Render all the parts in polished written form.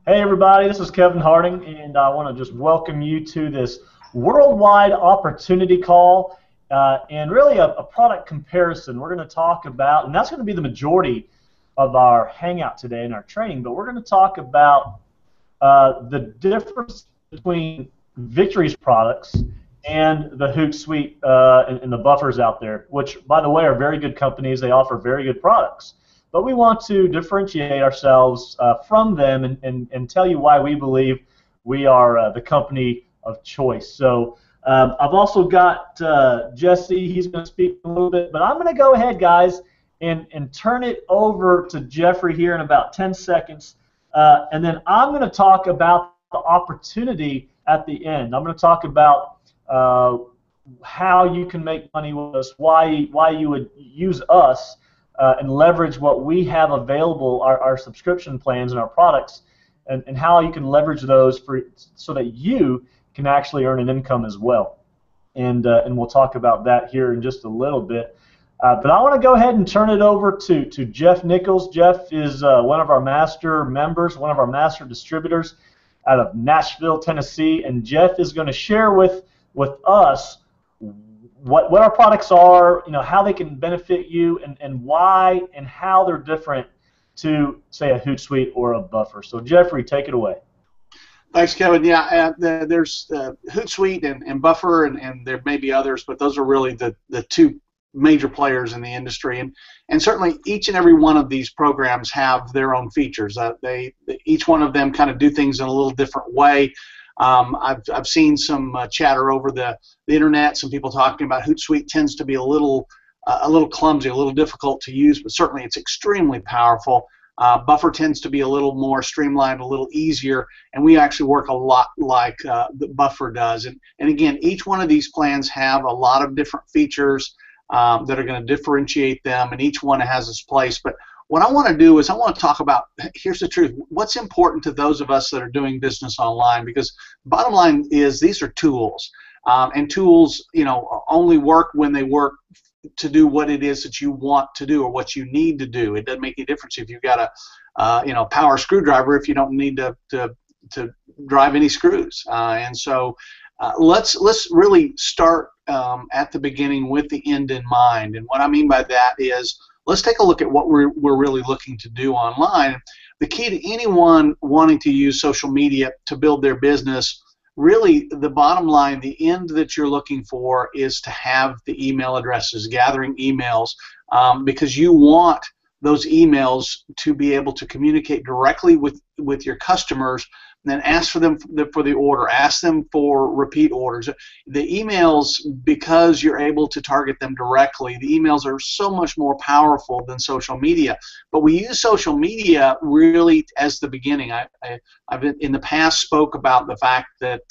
Hey everybody, this is Kevin Harding, and I want to just welcome you to this worldwide opportunity call and really a product comparison. We're going to talk about, and that's going to be the majority of our hangout today in our training, but we're going to talk about the difference between Victory's products and the Hootsuite and the buffers out there, which, by the way, are very good companies. They offer very good products. But we want to differentiate ourselves from them and tell you why we believe we are the company of choice. So I've also got Jesse. He's going to speak a little bit, but I'm going to go ahead, guys, and turn it over to Jeffrey here in about 10 seconds. And then I'm going to talk about the opportunity at the end. I'm going to talk about how you can make money with us, why you would use us, and leverage what we have available, our subscription plans and our products, and how you can leverage those so that you can actually earn an income as well. And we'll talk about that here in just a little bit. But I want to go ahead and turn it over to Jeff Nichols. Jeff is one of our master members, one of our master distributors out of Nashville, Tennessee, and Jeff is going to share with us what our products are, how they can benefit you, and why and how they're different to, say, a Hootsuite or a Buffer. So, Jeffrey, take it away. Thanks, Kevin. Yeah, there's Hootsuite and Buffer, and there may be others, but those are really the two major players in the industry. And certainly each and every one of these programs have their own features. Each one of them kind of do things in a little different way. I've seen some chatter over the internet. Some people talking about Hootsuite tends to be a little clumsy, a little difficult to use, but certainly it's extremely powerful. Buffer tends to be a little more streamlined, a little easier, and we actually work a lot like the Buffer does. And again, each one of these plans have a lot of different features that are going to differentiate them, and each one has its place. But what I want to do is I want to talk about, here's the truth, what's important to those of us that are doing business online, because bottom line is these are tools, and tools, only work when they work to do what it is that you want to do or what you need to do. It doesn't make any difference if you've got a power screwdriver if you don't need to drive any screws. And so let's really start at the beginning with the end in mind. And what I mean by that is, let's take a look at what we're really looking to do online. The key to anyone wanting to use social media to build their business, really the bottom line, the end that you're looking for is to have the email addresses, gathering emails, because you want those emails to be able to communicate directly with your customers, and then ask for them for the order, ask them for repeat orders. The emails, because you're able to target them directly, the emails are so much more powerful than social media. But we use social media really as the beginning. I've in the past spoke about the fact that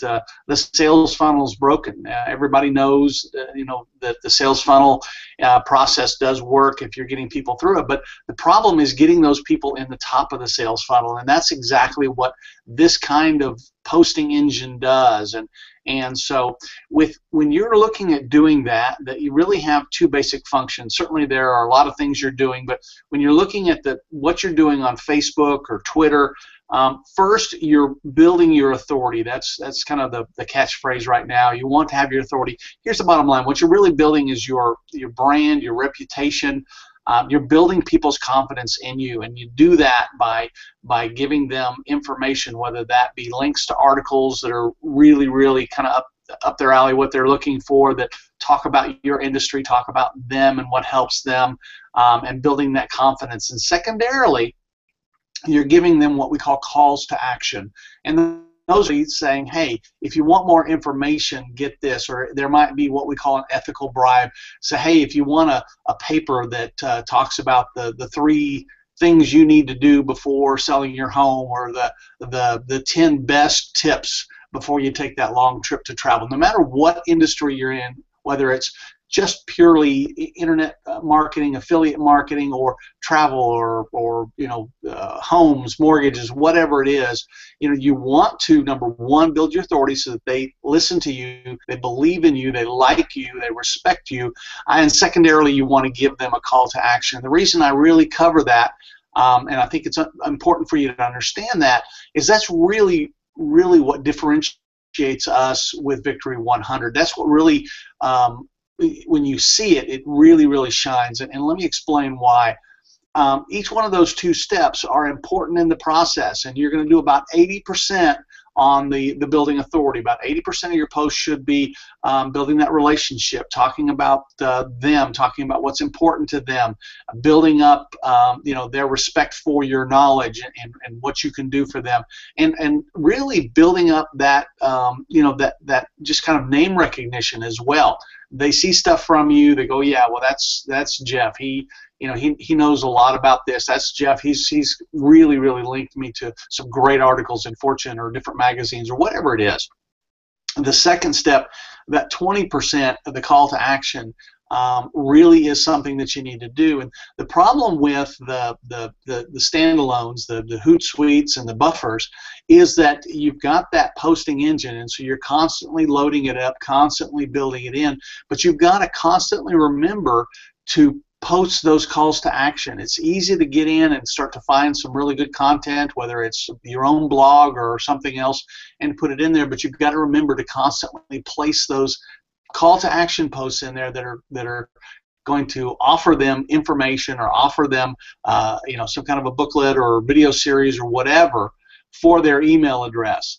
the sales funnel is broken. Everybody knows that the sales funnel process does work if you're getting people through it, but the problem is getting those people in the top of the sales funnel, and that's exactly what this kind of posting engine does. And so when you're looking at doing that you really have two basic functions. Certainly there are a lot of things you're doing, but when you're looking at what you're doing on Facebook or Twitter, first you're building your authority. That's kind of the catchphrase right now. You want to have your authority. Here's the bottom line. What you're really building is your brand, your reputation. You're building people's confidence in you, and you do that by giving them information, whether that be links to articles that are really, really kind of up their alley, what they're looking for, that talk about your industry, talk about them and what helps them, and building that confidence. And secondarily, you're giving them what we call calls to action. And those are saying, hey, if you want more information, get this. Or there might be what we call an ethical bribe. So, hey, if you want a paper that talks about the 3 things you need to do before selling your home, or the 10 best tips before you take that long trip to travel. No matter what industry you're in, whether it's just purely internet marketing, affiliate marketing, or travel, or homes, mortgages, whatever it is, you want to, number one, build your authority so that they listen to you, they believe in you, they like you, they respect you, and secondarily, you want to give them a call to action. The reason I really cover that and I think it's important for you to understand that, is that's really what differentiates us with Victory100. That's what really, when you see it, it really shines. And let me explain why. Each one of those 2 steps are important in the process, and you're going to do about 80% on the building authority. About 80% of your posts should be building that relationship, talking about them, talking about what's important to them, building up their respect for your knowledge and what you can do for them, and really building up that that just kind of name recognition as well. They see stuff from you, they go, yeah, well, that's Jeff. He knows a lot about this. That's Jeff. He's really linked me to some great articles in Fortune or different magazines or whatever it is. The second step, that 20% of the call to action, really is something that you need to do. And the problem with the standalones, the Hootsuites and the buffers, is that you've got that posting engine, and so you're constantly loading it up, constantly building it in, but you've got to constantly remember to post those calls to action. It's easy to get in and start to find some really good content, whether it's your own blog or something else, and put it in there, but you've got to remember to constantly place those call to action posts in there that are going to offer them information or offer them some kind of a booklet or video series or whatever for their email address.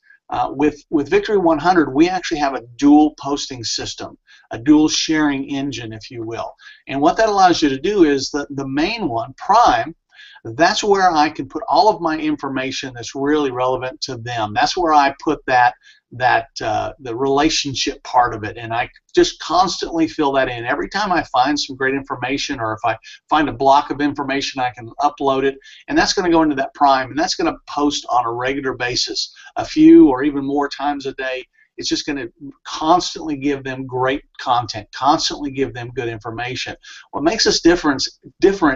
With Victory100, we actually have a dual posting system, a dual sharing engine, if you will. And what that allows you to do is the main one, Prime, that's where I can put all of my information that's really relevant to them. That's where I put the relationship part of it, and I just constantly fill that in. Every time I find some great information, or if I find a block of information, I can upload it, and that's going to go into that Prime, and that's going to post on a regular basis, a few or even more times a day. It's just going to constantly give them great content, constantly give them good information. What makes us different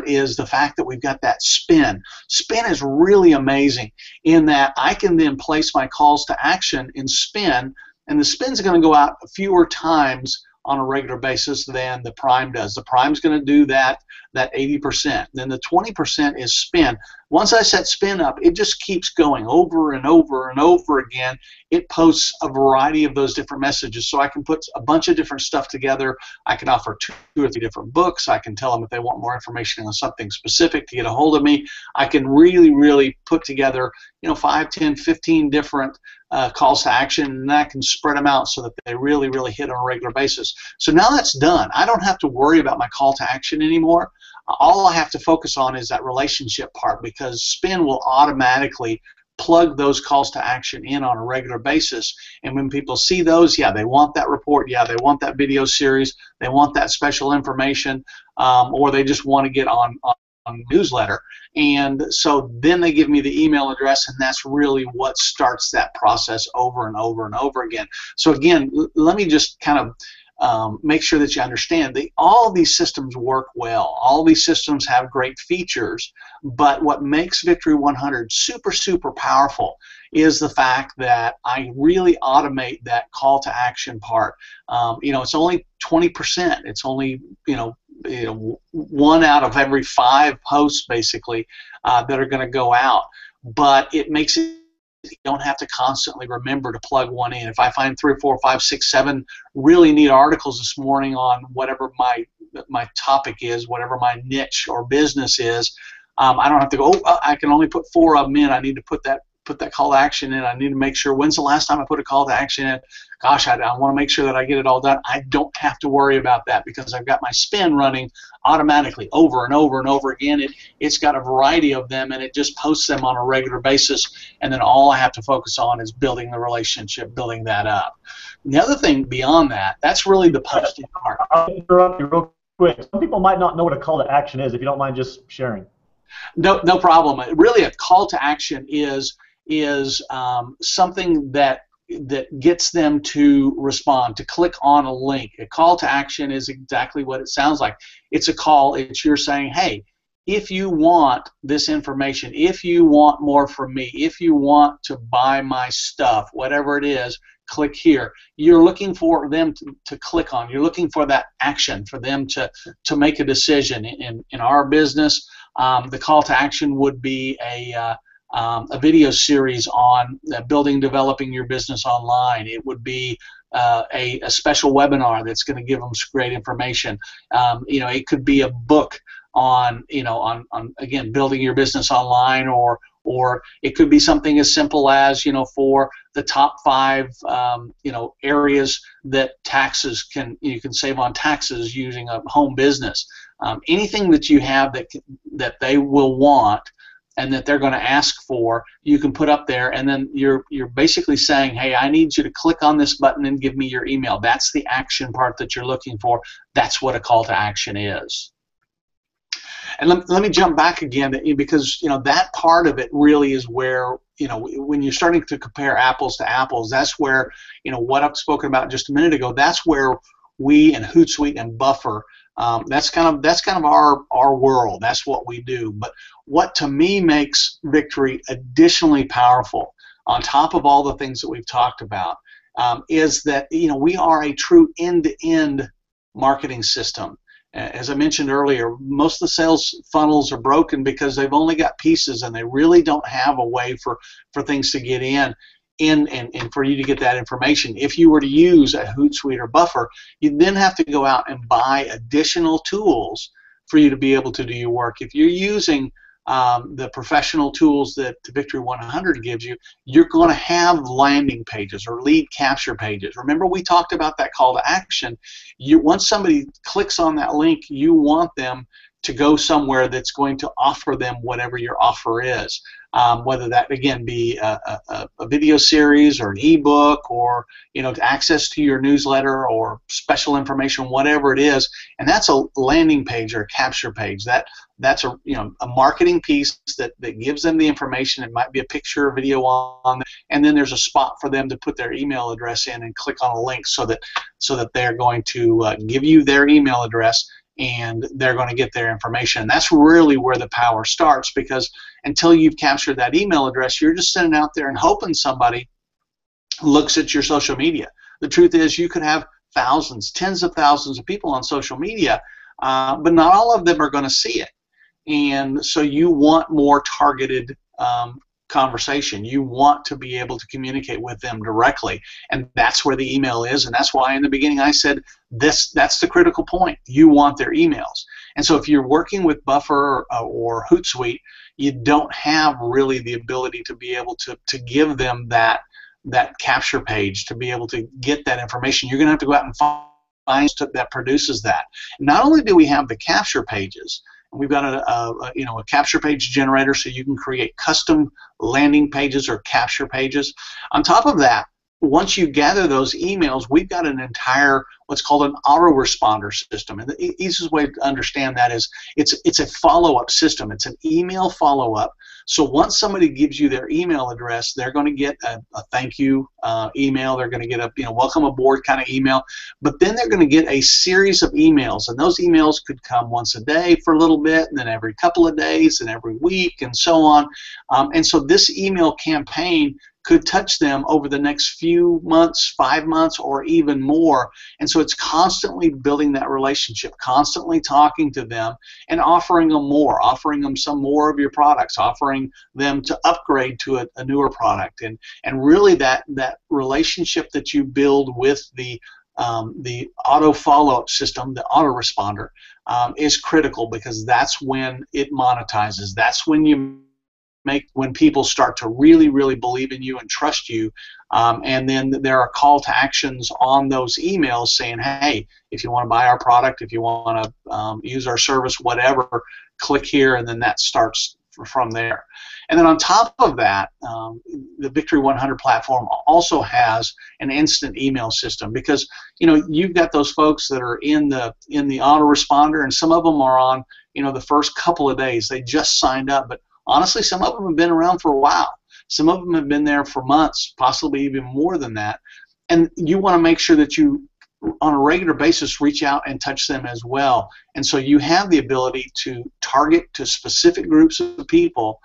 is the fact that we've got that spin. Spin is really amazing in that I can then place my calls to action in spin, and the spin's going to go out fewer times on a regular basis than the Prime does. The Prime's going to do that 80%. Then the 20% is spin. Once I set spin up, it just keeps going over and over and over again. It posts a variety of those different messages, so I can put a bunch of different stuff together. I can offer 2 or 3 different books. I can tell them if they want more information on something specific to get a hold of me. I can really put together 5, 10, 15 different calls to action, and I can spread them out so that they really hit on a regular basis. So now that's done. I don't have to worry about my call to action anymore. All I have to focus on is that relationship part, because Spin will automatically plug those calls to action in on a regular basis, and when people see those, yeah, they want that report, yeah, they want that video series, they want that special information, or they just want to get on newsletter, and so then they give me the email address, and that's really what starts that process over and over and over again. So again, let me just kind of make sure that you understand that all these systems work well. All these systems have great features, but what makes Victory100 super powerful is the fact that I really automate that call to action part. It's only 20%. It's only 1 out of every 5 posts basically that are going to go out, but it makes it you don't have to constantly remember to plug one in. If I find 3 or 4 or 5, 6, 7 really neat articles this morning on whatever my topic is, whatever my niche or business is, I don't have to go, I can only put 4 of them in. I need to put that call to action in. I need to make sure, when's the last time I put a call to action in? Gosh, I want to make sure that I get it all done. I don't have to worry about that because I've got my spin running automatically over and over and over again. It's got a variety of them, and it just posts them on a regular basis, and then all I have to focus on is building the relationship, building that up. And the other thing beyond that, that's really the posting part. I'll interrupt you real quick. Some people might not know what a call to action is, if you don't mind just sharing. No problem. Really, a call to action is something that gets them to respond, to click on a link. A call to action is exactly what it sounds like. It's a call. It's you're saying, hey, if you want this information, if you want more from me, if you want to buy my stuff, whatever it is, click here. You're looking for them to click on. You're looking for that action, for them to make a decision. In our business, The call to action would be a video series on building, developing your business online. It would be a special webinar that's going to give them great information. It could be a book on, on again, building your business online, or it could be something as simple as, for the top 5, areas that you can save on taxes using a home business. Anything that you have that they will want and that they're going to ask for, you can put up there, and then you're basically saying, hey, I need you to click on this button and give me your email. That's the action part that you're looking for. That's what a call to action is. And let me jump back again, because that part of it really is where, when you're starting to compare apples to apples, that's where, what I've spoken about just a minute ago, that's where we and Hootsuite and Buffer, that's kind of our world. That's what we do. But what to me makes Victory additionally powerful, on top of all the things that we've talked about, is that we are a true end-to-end marketing system. As I mentioned earlier, most of the sales funnels are broken because they've only got pieces, and they really don't have a way for things to get in and for you to get that information. If you were to use a Hootsuite or Buffer, you then have to go out and buy additional tools for you to be able to do your work. If you're using the professional tools that Victory100 gives you, you're going to have landing pages or lead capture pages. Remember, we talked about that call to action. Once somebody clicks on that link, you want them to go somewhere that's going to offer them whatever your offer is, whether that again be a video series or an ebook, or access to your newsletter or special information, whatever it is. And that's a landing page or a capture page. That's a marketing piece that gives them the information. It might be a picture or video on, and then there's a spot for them to put their email address in and click on a link so that they're going to give you their email address, and they're going to get their information. And that's really where the power starts, because until you've captured that email address, you're just sitting out there and hoping somebody looks at your social media. The truth is, you could have thousands, tens of thousands of people on social media, but not all of them are going to see it. And so you want more targeted conversation. You want to be able to communicate with them directly, and that's where the email is. And that's why in the beginning I said that's the critical point. You want their emails. And so if you're working with Buffer or Hootsuite, you don't have really the ability to be able to give them that capture page, to be able to get that information. You're going to have to go out and find that produces that. Not only do we have the capture pages, we've got a capture page generator, so you can create custom landing pages or capture pages. On top of that, once you gather those emails, we've got an entire what's called an autoresponder system. And the easiest way to understand that is it's a follow-up system. It's an email follow-up. So once somebody gives you their email address, they're going to get a thank you email. They're going to get a welcome aboard kind of email. But then they're going to get a series of emails, and those emails could come once a day for a little bit, and then every couple of days, and every week, and so on. And so this email campaign could touch them over the next few months, 5 months, or even more. And so it's constantly building that relationship, constantly talking to them and offering them more, offering them some more of your products, offering them to upgrade to a newer product. And really that relationship that you build with the auto follow-up system, the autoresponder, is critical, because that's when it monetizes. That's when when people start to really, really believe in you and trust you, and then there are call to actions on those emails saying, hey, if you want to buy our product, if you want to use our service, whatever, click here, and then that starts from there. And then on top of that, the Victory100 platform also has an instant email system, because you've got those folks that are in the autoresponder, and some of them are on the first couple of days. They just signed up, but honestly, some of them have been around for a while. Some of them have been there for months, possibly even more than that. And you want to make sure that you, on a regular basis, reach out and touch them as well. And so you have the ability to target to specific groups of people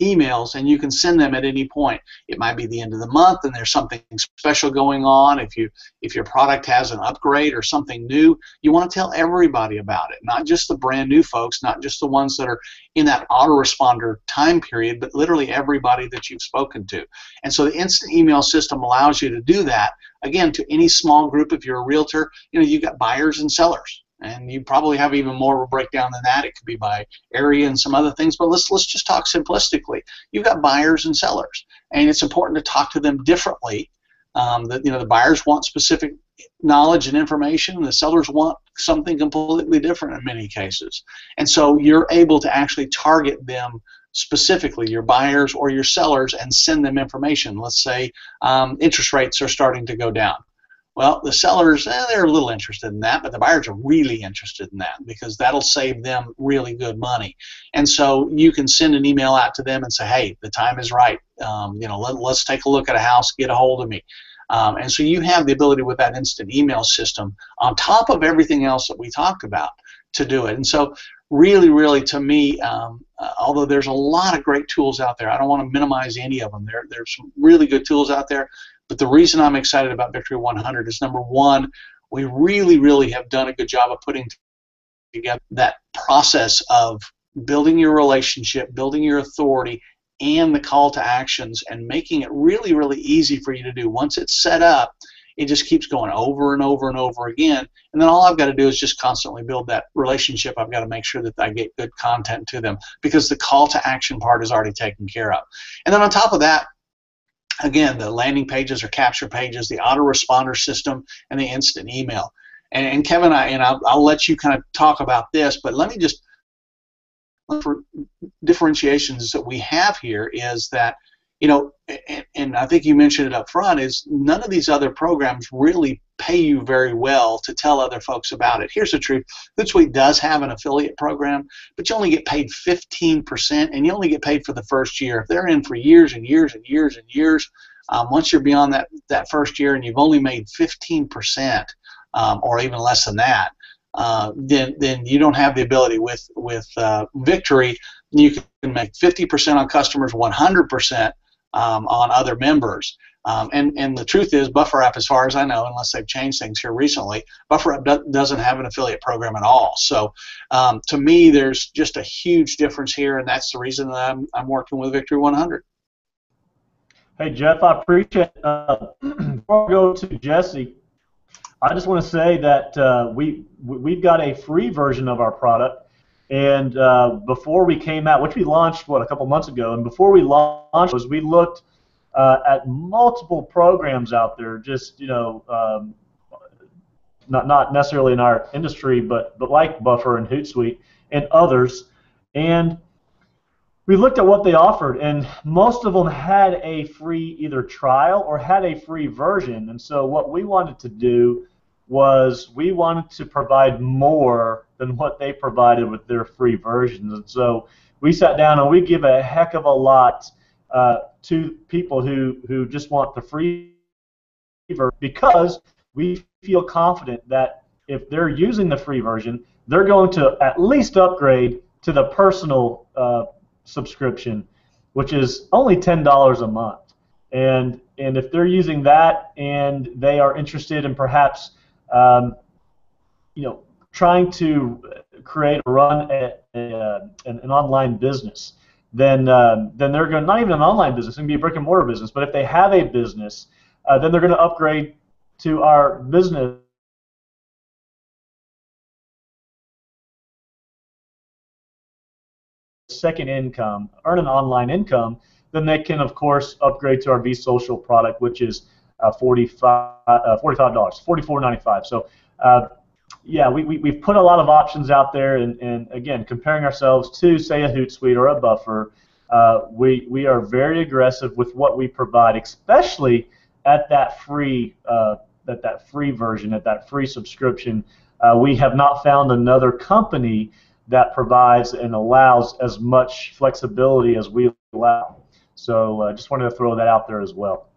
emails, and you can send them at any point. It might be the end of the month and there's something special going on. If your product has an upgrade or something new, you want to tell everybody about it, not just the brand new folks, not just the ones that are in that autoresponder time period, but literally everybody that you've spoken to. And so the instant email system allows you to do that, again, to any small group. If you're a realtor, you've got buyers and sellers. And you probably have even more of a breakdown than that. It could be by area and some other things, but let's just talk simplistically. You've got buyers and sellers, and it's important to talk to them differently. The buyers want specific knowledge and information, and the sellers want something completely different in many cases. And so you're able to actually target them specifically, your buyers or your sellers, and send them information. Let's say interest rates are starting to go down. Well, the sellers, they're a little interested in that, but the buyers are really interested in that because that'll save them really good money. And so you can send an email out to them and say, hey, the time is right. Let's take a look at a house, get a hold of me. And so you have the ability with that instant email system on top of everything else that we talked about to do it. And so really, really, to me, although there's a lot of great tools out there, I don't want to minimize any of them. There's some really good tools out there. But the reason I'm excited about Victory100 is, number one, we really, really have done a good job of putting together that process of building your relationship, building your authority, and the call to actions, and making it really, really easy for you to do. Once it's set up, it just keeps going over and over and over again. And then all I've got to do is just constantly build that relationship. I've got to make sure that I get good content to them because the call to action part is already taken care of. And then on top of that, again, the landing pages or capture pages, the autoresponder system, and the instant email. And Kevin, I'll let you kind of talk about this, but let me just, for differentiations that we have here is that, and I think you mentioned it up front, is none of these other programs really pay you very well to tell other folks about it. Here's the truth. Hootsuite does have an affiliate program, but you only get paid 15%, and you only get paid for the first year. If they're in for years and years and years and years, once you're beyond that first year and you've only made 15%, or even less than that, then you don't have the ability. With Victory, you can make 50% on customers, 100% on other members. And the truth is, Buffer app, as far as I know, unless they've changed things here recently, Buffer app doesn't have an affiliate program at all. So to me, there's just a huge difference here, and that's the reason that I'm working with Victory100. Hey, Jeff, I appreciate it. Before we go to Jesse, I just want to say that we've got a free version of our product, and before we came out, which we launched, a couple months ago, and before we launched, we looked at multiple programs out there, just not necessarily in our industry, but like Buffer and Hootsuite and others, and we looked at what they offered, and most of them had a free either trial or had a free version. And so what we wanted to do was we wanted to provide more than what they provided with their free versions. And so we sat down and we give a heck of a lot to people who just want the free version, because we feel confident that if they're using the free version, they're going to at least upgrade to the personal subscription, which is only $10 a month. And if they're using that and they are interested in perhaps trying to create or run an online business, then they're going, not even an online business, it can be a brick and mortar business, but if they have a business, then they're going to upgrade to our business second income, earn an online income. Then they can, of course, upgrade to our vSocial product, which is $44.95. So, yeah, we've put a lot of options out there, and again, comparing ourselves to, say, a Hootsuite or a Buffer, we are very aggressive with what we provide, especially at that free version, at that free subscription. We have not found another company that provides and allows as much flexibility as we allow. So just wanted to throw that out there as well.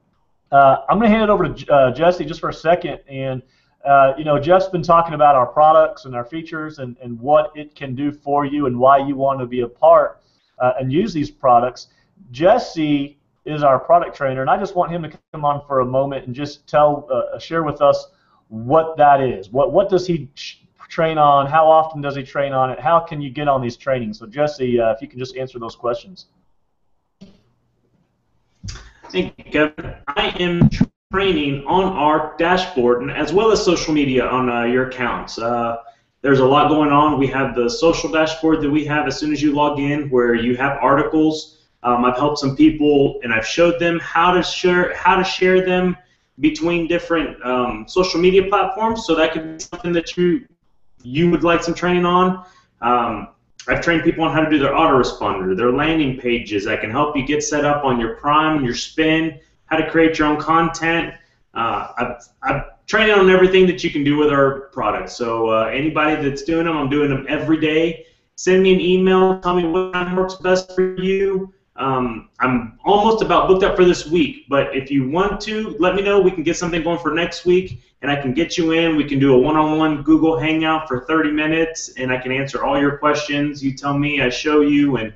I'm going to hand it over to Jesse just for a second. And Jeff's been talking about our products and our features and what it can do for you and why you want to be a part and use these products. Jesse is our product trainer, and I just want him to come on for a moment and just share with us what that is. What does he train on? How often does he train on it? How can you get on these trainings? So Jesse, if you can just answer those questions. Thank you, Kevin. I am training on our dashboard and as well as social media on your accounts. There's a lot going on. We have the social dashboard that we have as soon as you log in, where you have articles. I've helped some people, and I've showed them how to share them between different social media platforms. So that could be something that you would like some training on. I've trained people on how to do their autoresponder, their landing pages. I can help you get set up on your Prime, your Spin, how to create your own content. I've trained on everything that you can do with our products. So anybody that's doing them, I'm doing them every day. Send me an email, tell me what time works best for you. I'm almost about booked up for this week, but if you want to, let me know. We can get something going for next week, and I can get you in. We can do a one-on-one Google Hangout for 30 minutes, and I can answer all your questions. You tell me, I show you, and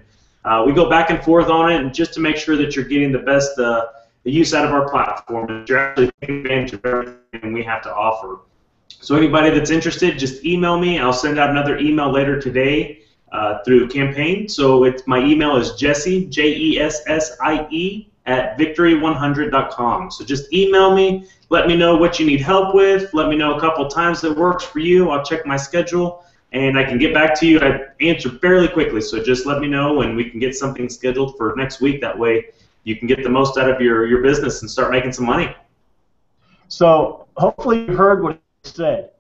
we go back and forth on it, and just to make sure that you're getting the best the use out of our platform, and you're actually taking advantage of everything we have to offer. So anybody that's interested, just email me. I'll send out another email later today through campaign. So my email is Jesse, Jessie, at victory100.com. So just email me. Let me know what you need help with. Let me know a couple times that works for you. I'll check my schedule, and I can get back to you. I answer fairly quickly, so just let me know, and we can get something scheduled for next week. That way you can get the most out of your business and start making some money. So hopefully you heard what he said.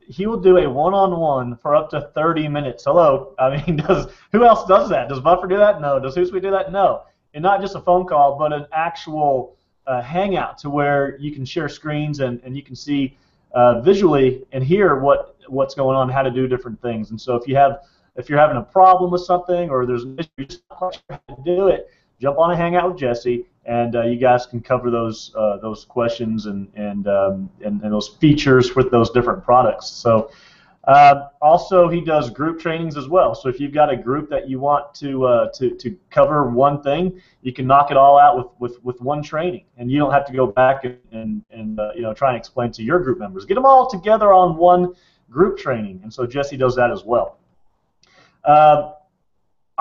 He will do a one-on-one for up to 30 minutes. Hello. I mean, who else does that? Does Buffer do that? No. Does Hootsuite do that? No. And not just a phone call, but an actual hangout to where you can share screens and you can see visually and hear what's going on, how to do different things. And so if you're having a problem with something, or there's an issue, you're just not sure how to do it, jump on a hangout with Jesse, and you guys can cover those questions and those features with those different products. So also he does group trainings as well. So if you've got a group that you want to cover one thing, you can knock it all out with one training, and you don't have to go back and try and explain to your group members. Get them all together on one group training, and so Jesse does that as well.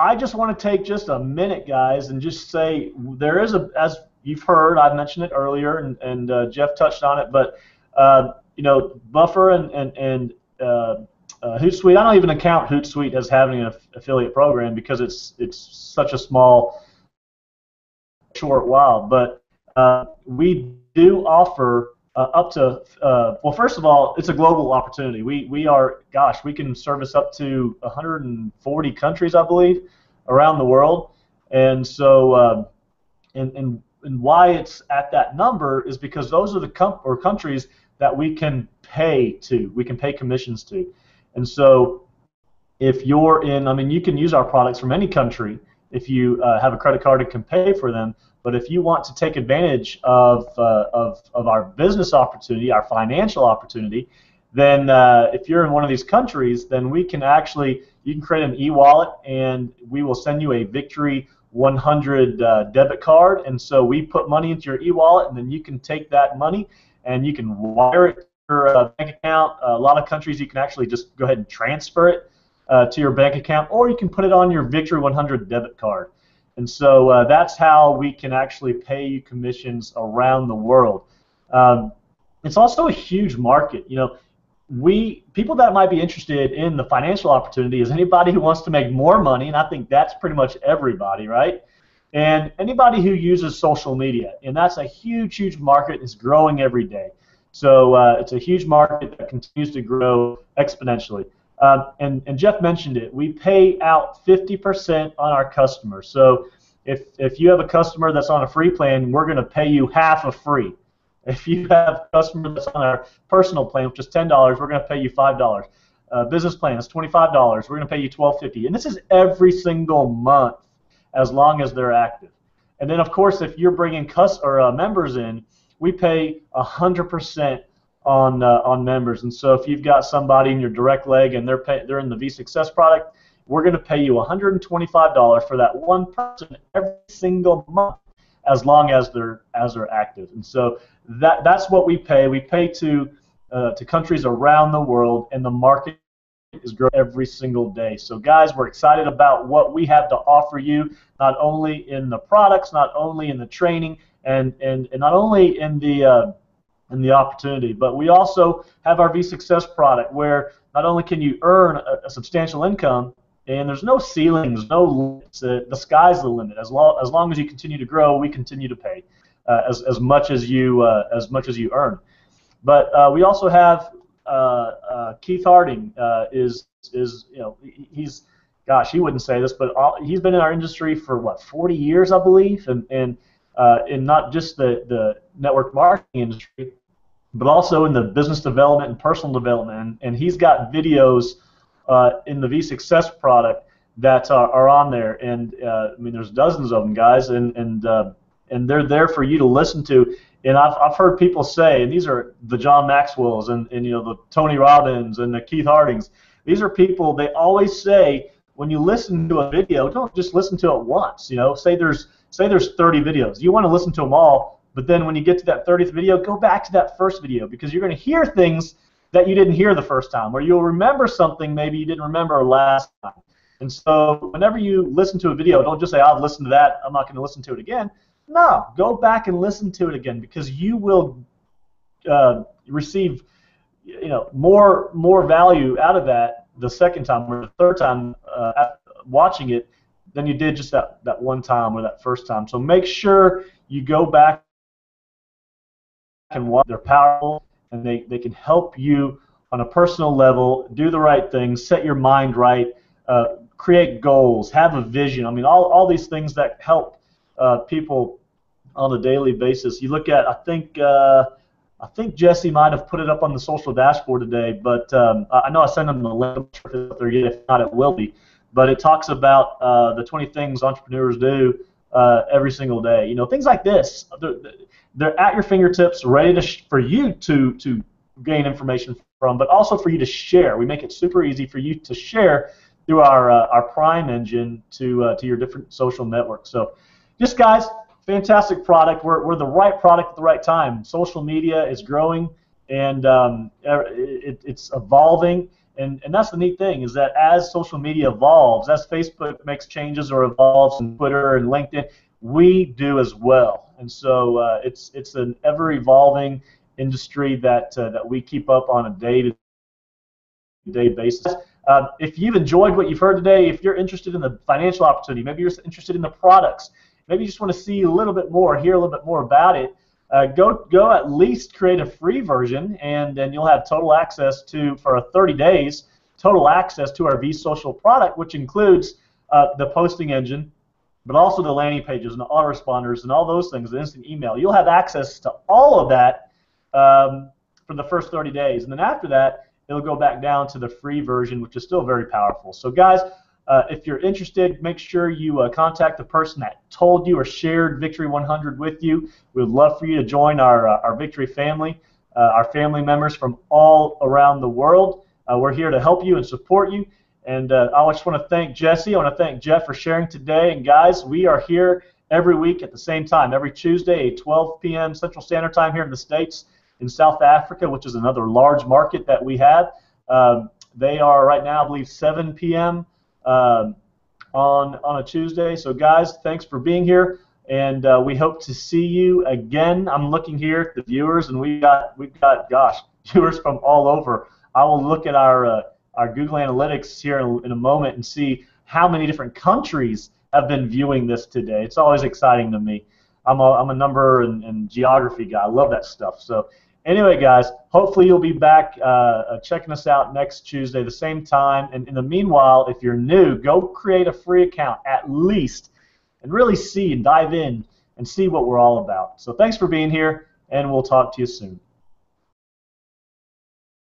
I just want to take just a minute, guys, and just say there is as you've heard, I mentioned it earlier, and Jeff touched on it, but Buffer and Hootsuite, I don't even account Hootsuite as having an affiliate program because it's such a small, short while, but we do offer up to, well, first of all, it's a global opportunity. We can service up to 140 countries, I believe, around the world. And so, and why it's at that number is because those are the countries that we can pay to. We can pay commissions to. And so, if you're in, I mean, you can use our products from any country if you have a credit card and can pay for them. But if you want to take advantage of our business opportunity, our financial opportunity, then if you're in one of these countries, then you can create an e-wallet, and we will send you a Victory100 debit card. And so we put money into your e-wallet, and then you can take that money and you can wire it to your bank account. A lot of countries you can actually just go ahead and transfer it to your bank account, or you can put it on your Victory100 debit card. And so that's how we can actually pay you commissions around the world. It's also a huge market. People that might be interested in the financial opportunity is anybody who wants to make more money, and I think that's pretty much everybody, right? And anybody who uses social media, and that's a huge, huge market. It's growing every day. So it's a huge market that continues to grow exponentially. And Jeff mentioned it. We pay out 50% on our customers. So if you have a customer that's on a free plan, we're going to pay you half of free. If you have a customer that's on our personal plan, which is $10, we're going to pay you $5. Business plan is $25. We're going to pay you $12.50. And this is every single month as long as they're active. And then, of course, if you're bringing members in, we pay 100% on members. And so if you've got somebody in your direct leg and they're in the V Success product, we're going to pay you $125 for that one person every single month, as long as they're active. And so that's what we pay. We pay to countries around the world, and the market is growing every single day. So guys, we're excited about what we have to offer you, not only in the products, not only in the training, and not only in the opportunity, but we also have our V-Success product, where not only can you earn a substantial income, and there's no ceilings, no limits. The sky's the limit. As long as you continue to grow, we continue to pay as much as you earn. But we also have Keith Harding is he wouldn't say this, but he's been in our industry for what, 40 years, I believe, and in not just the network marketing industry, but also in the business development and personal development. And he's got videos in the V-Success product that are on there, and I mean, there's dozens of them, guys, and they're there for you to listen to. And I've heard people say, and these are the John Maxwells and the Tony Robbins and the Keith Hardings. These are people, they always say, when you listen to a video, don't just listen to it once. Say there's 30 videos. You want to listen to them all, but then when you get to that 30th video, go back to that first video, because you're going to hear things that you didn't hear the first time, or you'll remember something maybe you didn't remember last time. And so whenever you listen to a video, don't just say, I've listened to that, I'm not going to listen to it again. No, go back and listen to it again, because you will receive more value out of that the second time or the third time watching it than you did just that one time or that first time. So make sure you go back and watch. They're powerful, and they can help you on a personal level do the right things, set your mind right, create goals, have a vision. I mean, all these things that help people on a daily basis. You look at, I think Jesse might have put it up on the social dashboard today, but I know I sent him the link. If not, it will be. But it talks about the 20 things entrepreneurs do every single day. Things like this. They're at your fingertips, ready for you to gain information from, but also for you to share. We make it super easy for you to share through our Prime engine to your different social networks. So, just guys, fantastic product. We're the right product at the right time. Social media is growing, and it's evolving. And that's the neat thing, is that as social media evolves, as Facebook makes changes or evolves, and Twitter and LinkedIn, we do as well. And so it's an ever-evolving industry that we keep up on a day-to-day basis. If you've enjoyed what you've heard today, if you're interested in the financial opportunity, maybe you're interested in the products, maybe you just want to see a little bit more, hear a little bit more about it, go at least create a free version, and then you'll have total access to, for 30 days, total access to our vSocial product, which includes the posting engine, but also the landing pages and the autoresponders and all those things, the instant email. You'll have access to all of that for the first 30 days. And then after that, it'll go back down to the free version, which is still very powerful. So guys, if you're interested, make sure you contact the person that told you or shared Victory100 with you. We would love for you to join our Victory family, our family members from all around the world. We're here to help you and support you. And I just want to thank Jesse. I want to thank Jeff for sharing today. And guys, we are here every week at the same time, every Tuesday at 12 p.m. Central Standard Time here in the States. In South Africa, which is another large market that we have, they are right now, I believe, 7 p.m. On a Tuesday. So guys, thanks for being here, and we hope to see you again. I'm looking here at the viewers, and we've got gosh, viewers from all over. I will look at our Google Analytics here in a moment and see how many different countries have been viewing this today. It's always exciting to me. I'm a number and geography guy. I love that stuff. So anyway, guys, hopefully you'll be back checking us out next Tuesday, the same time. And in the meanwhile, if you're new, go create a free account at least and really see and dive in and see what we're all about. So thanks for being here, and we'll talk to you soon.